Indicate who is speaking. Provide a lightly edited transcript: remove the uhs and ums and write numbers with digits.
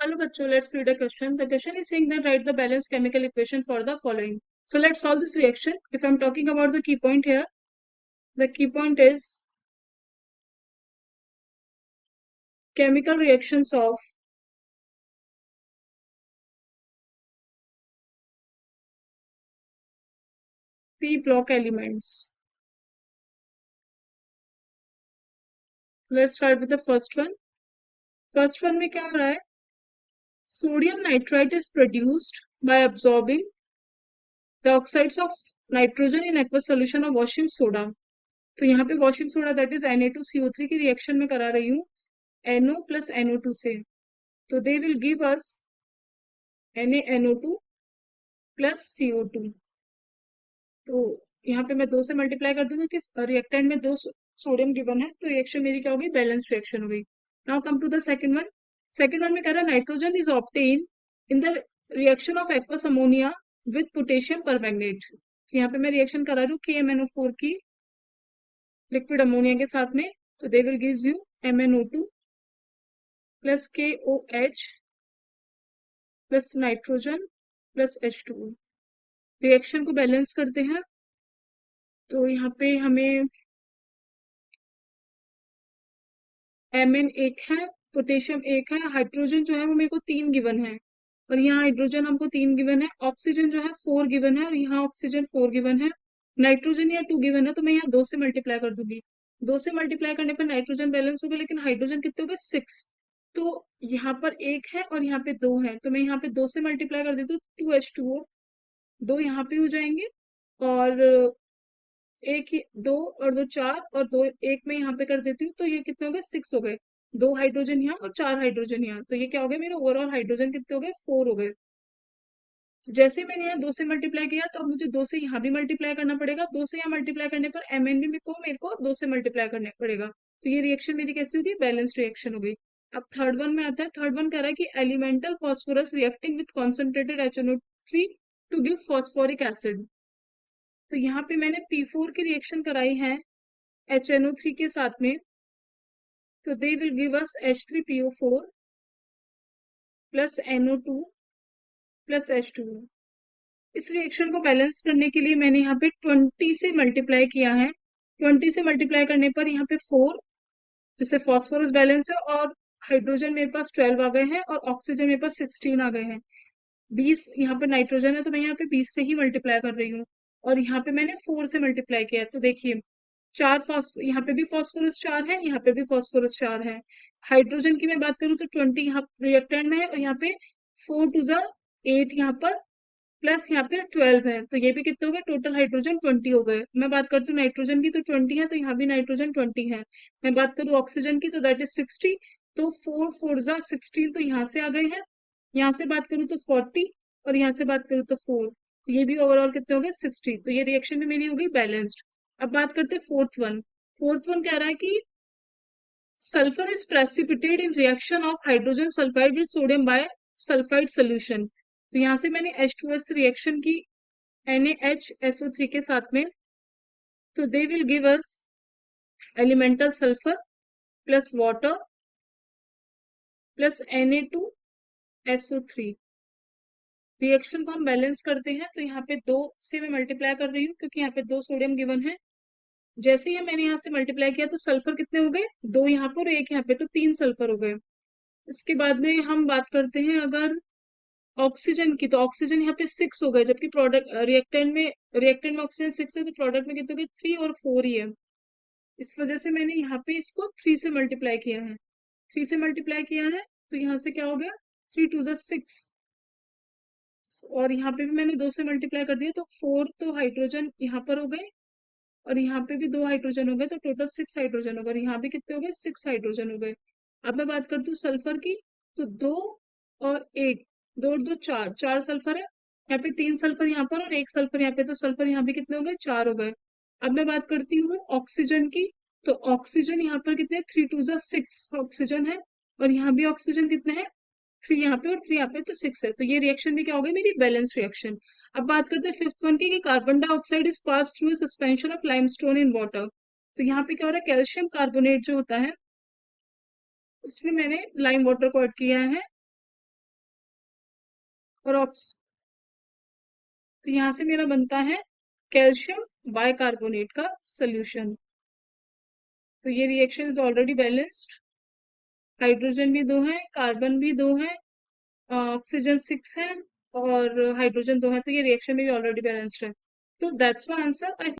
Speaker 1: Hello, bachcho. Let's read a question. The question is saying that write the balanced chemical equation for the following. So let's solve this reaction. If I'm talking about the key point here, the key point is chemical reactions of p block elements. Let's start with the first one. First one में क्या हो रहा है? Sodium nitrite is produced by absorbing the oxides of nitrogen in aqueous solution of washing soda. तो यहाँ पे washing soda that is Na2CO3 की reaction में करा रही हूँ NO plus NO2 से. तो they will give us NaNO2 plus CO2. तो यहाँ पे मैं 2 से मल्टीप्लाई कर दूंगी कि रिएक्टेंट में 2 सोडियम गिवन है, तो रिएक्शन मेरी क्या होगी? बैलेंस रिएक्शन हो गई. Now come to the second one. Second one में कह रहा है nitrogen is obtain in the reaction of aqueous ammonia with potassium permanganate. यहाँ पे मैं रिएक्शन करा रही हूँ KMnO4 की लिक्विड अमोनिया के साथ में. तो they will gives you MnO2 plus KOH plus nitrogen plus H2O. Reaction को बैलेंस करते हैं. तो यहाँ पे हमें Mn एक है, पोटेशियम एक है, हाइड्रोजन जो है वो मेरे को 3 गिवन है और यहाँ हाइड्रोजन हमको 3 गिवन है, ऑक्सीजन जो है 4 गिवन है और यहाँ ऑक्सीजन 4 गिवन है, नाइट्रोजन यहाँ 2 गिवन है. तो मैं यहाँ 2 से मल्टीप्लाई कर दूंगी. 2 से मल्टीप्लाई करने पर नाइट्रोजन बैलेंस होगा, लेकिन हाइड्रोजन कितने हो गए? 6. तो यहाँ पर एक है और यहाँ पे 2 है, तो मैं यहाँ पे 2 से मल्टीप्लाई कर देती हूँ. 2H2O, 2 यहाँ पे हो जाएंगे और एक ही 2 और 2 4 और 2 एक में यहाँ पे कर देती हूँ. तो ये कितने हो गए? 6 हो गए. 2 हाइड्रोजन यहाँ और 4 हाइड्रोजन यहाँ. तो ये क्या हो गया? मेरे ओवरऑल हाइड्रोजन कितने हो गए? 4 हो गए. तो जैसे मैंने यहाँ 2 से मल्टीप्लाई किया, तो अब मुझे 2 से यहाँ भी मल्टीप्लाई करना पड़ेगा. 2 से यहाँ मल्टीप्लाई करने पर Mn भी मेरे को 2 से मल्टीप्लाई करना पड़ेगा. तो ये रिएक्शन मेरी कैसी होगी? बैलेंस्ड रिएक्शन हो गई. अब थर्ड वन में आता है. थर्ड वन कह रहा है कि elemental phosphorus reacting with concentrated HNO3 to give phosphoric acid. तो यहाँ पे मैंने P4 की रिएक्शन कराई है HNO3 के साथ में. तो they will give us H3PO4 plus NO2 plus H2O. इस रिएक्शन को बैलेंस करने के लिए मैंने यहाँ पे 20 से मल्टीप्लाई किया है. 20 से मल्टीप्लाई करने पर यहाँ पे 4 जिससे फॉस्फोरस बैलेंस है और हाइड्रोजन मेरे पास 12 आ गए हैं और ऑक्सीजन मेरे पास 16 आ गए हैं. 20 यहाँ पे नाइट्रोजन है, तो मैं यहाँ पे 20 से ही मल्टीप्लाई कर रही हूँ और यहाँ पे मैंने 4 से मल्टीप्लाई किया है. तो देखिए यहाँ पे भी फास्फोरस 4 है, यहाँ पे भी फास्फोरस 4 है. हाइड्रोजन की मैं बात करूँ तो 20 यहाँ रिएक्टेंट में है और यहाँ पे 4 टू ज़ा 8 यहाँ पर प्लस यहाँ पे 12 है. तो ये भी कितने हो गए? टोटल हाइड्रोजन 20 हो गए. मैं बात करती हूँ नाइट्रोजन की, तो 20 है, तो यहाँ भी नाइट्रोजन 20 है. मैं बात करूँ ऑक्सीजन की, तो दैट इज 60. तो 4 4 ज़ा 16, तो यहाँ से आ गए हैं. यहाँ से बात करूँ तो 40 और यहाँ से बात करूँ तो 4. तो ये भी ओवरऑल कितने हो गए? 60. तो ये रिएक्शन भी मेरी हो गई बैलेंस्ड. अब बात करते हैं फोर्थ वन. फोर्थ वन कह रहा है कि sulphur is precipitate in reaction of hydrogen sulphide with sodium bisulphide solution. तो यहाँ से मैंने H2S रिएक्शन की NaHSO3 के साथ में. तो they will give us elemental sulphur plus water plus Na2SO3. Reaction को हम बैलेंस करते हैं. तो यहाँ पे 2 से मैं मल्टीप्लाई कर रही हूँ क्योंकि यहाँ पे 2 सोडियम गिवन है. जैसे ही मैंने यहाँ से मल्टीप्लाई किया तो सल्फर कितने हो गए? 2 यहाँ पर और 1 यहाँ पे, तो 3 सल्फर हो गए. इसके बाद में हम बात करते हैं अगर ऑक्सीजन की, तो ऑक्सीजन यहाँ पे 6 हो गए, जबकि प्रोडक्ट रिएक्टेंट में ऑक्सीजन 6 है, तो प्रोडक्ट में कितने हो गए? 3 और 4 ही है. इस वजह से मैंने यहाँ पे इसको 3 से मल्टीप्लाई किया है. 3 से मल्टीप्लाई किया है तो यहाँ से क्या हो गया? 3 टू 6 और यहाँ पे भी मैंने 2 से मल्टीप्लाई कर दिया, तो 4 तो हाइड्रोजन यहाँ पर हो गए और यहाँ पे भी 2 हाइड्रोजन हो गए, तो टोटल 6 हाइड्रोजन हो गए. यहाँ भी कितने हो गए? 6 हाइड्रोजन हो गए. अब मैं बात करती हूँ सल्फर की. तो 2 और 1, 2 और 2 4, 4 सल्फर है. यहाँ पे 3 सल्फर यहाँ पर और 1 सल्फर यहाँ पे, तो सल्फर यहाँ भी कितने हो गए? 4 हो गए. अब मैं बात करती हूँ ऑक्सीजन की. तो ऑक्सीजन यहाँ पर कितने? 3 टू 6 ऑक्सीजन है और यहाँ भी ऑक्सीजन कितने हैं? 3 यहाँ पे और 3 यहाँ पे, तो 6 है. तो ये रिएक्शन भी क्या हो गई? मेरी बैलेंस रिएक्शन. अब बात करते हैं फिफ्थ वन की कि carbon dioxide is pass through suspension of limestone in water. तो यहाँ पे क्या हो रहा है? कैल्शियम कार्बोनेट जो होता है उसमें मैंने लाइम वाटर को ऐड किया है और तो यहाँ से मेरा बनता है कैल्शियम बाइकार्बोनेट का सोल्यूशन। तो ये reaction is already balanced. Hydrogen भी दो है, कार्बन भी दो है, ऑक्सीजन 6 है और हाइड्रोजन 2 है, तो ये रिएक्शन मेरी ऑलरेडी बैलेंस्ड है। तो दैट्स माय आंसर।